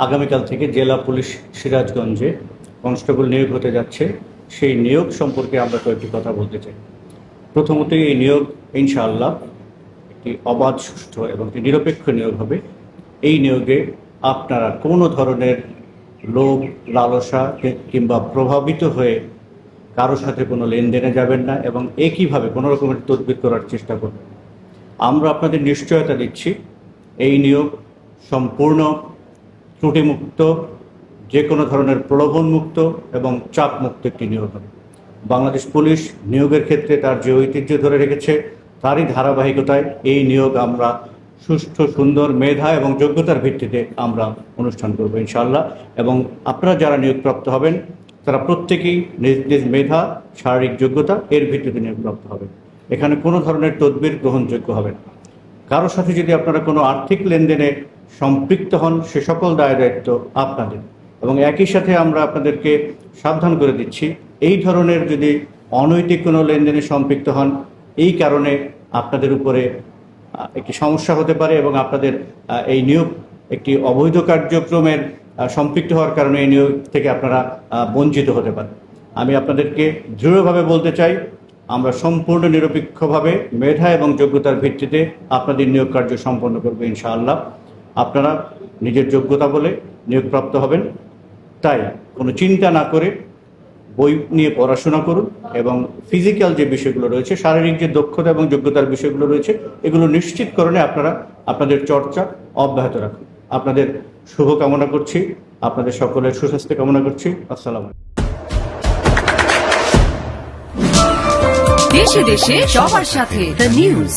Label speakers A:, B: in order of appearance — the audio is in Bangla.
A: আগামীকাল থেকে জেলা পুলিশ সিরাজগঞ্জে কনস্টেবল নিয়োগ হতে যাচ্ছে, সেই নিয়োগ সম্পর্কে আমরা কয়েকটি কথা বলতে চাই। প্রথমত, এই নিয়োগ ইনশাআল্লাহ একটি অবাধ, সুষ্ঠু এবং একটি নিরপেক্ষ নিয়োগ হবে। এই নিয়োগে আপনারা কোনো ধরনের লোভ, লালসা কিংবা প্রভাবিত হয়ে কারোর সাথে কোনো লেনদেনে যাবেন না এবং একইভাবে কোনো রকমের তদবির করার চেষ্টা করবেন। আমরা আপনাদের নিশ্চয়তা দিচ্ছি, এই নিয়োগ সম্পূর্ণ ত্রুটিমুক্ত, যে কোনো ধরনের প্রলোভনমুক্ত এবং চাপমুক্ত একটি নিয়োগ হবে। বাংলাদেশ পুলিশ নিয়োগের ক্ষেত্রে তার যে ঐতিহ্য ধরে রেখেছে, তারই ধারাবাহিকতায় এই নিয়োগ আমরা সুষ্ঠু, সুন্দর, মেধা এবং যোগ্যতার ভিত্তিতে আমরা অনুষ্ঠান করব ইনশাআল্লাহ। এবং আপনারা যারা নিয়োগপ্রাপ্ত হবেন তারা প্রত্যেকেই নিজ নিজ মেধা, শারীরিক যোগ্যতা এর ভিত্তিতে নিয়োগপ্রাপ্ত হবেন। এখানে কোনো ধরনের তদবির গ্রহণযোগ্য হবে না। কারোর সাথে যদি আপনারা কোনো আর্থিক লেনদেনে সম্পৃক্ত হন, সে সকল দায় দায়িত্ব আপনাদের। এবং একই সাথে আমরা আপনাদেরকে সাবধান করে দিচ্ছি, এই ধরনের যদি অনৈতিক কোনো লেনদেনে সম্পৃক্ত হন, এই কারণে আপনাদের উপরে একটি সমস্যা হতে পারে এবং আপনাদের এই নিয়োগ একটি অবৈধ কার্যক্রমের সম্পৃক্ত হওয়ার কারণে এই নিয়োগ থেকে আপনারা বঞ্চিত হতে পারেন। আমি আপনাদেরকে দৃঢ়ভাবে বলতে চাই, আমরা সম্পূর্ণ নিরপেক্ষভাবে মেধা এবং যোগ্যতার ভিত্তিতে আপনাদের নিয়োগ কার্য সম্পন্ন করবো ইনশাআল্লাহ। আপনারা নিজের যোগ্যতা বলে নিয়োগপ্রাপ্ত হবেন, তাই কোনো চিন্তা না করে বই নিয়ে পড়াশোনা করুন এবং ফিজিক্যাল যে বিষয়গুলো রয়েছে, শারীরিক যে দক্ষতা এবং যোগ্যতার বিষয়গুলো রয়েছে, এগুলো নিশ্চিতকরণে আপনারা আপনাদের চর্চা অব্যাহত রাখুন। আপনাদের শুভ কামনা করছি, আপনাদের সকলের সুস্বাস্থ্য কামনা করছি। আসসালামু আলাইকুম।
B: দেশে দেশে সবার সাথে দ্য নিউজ।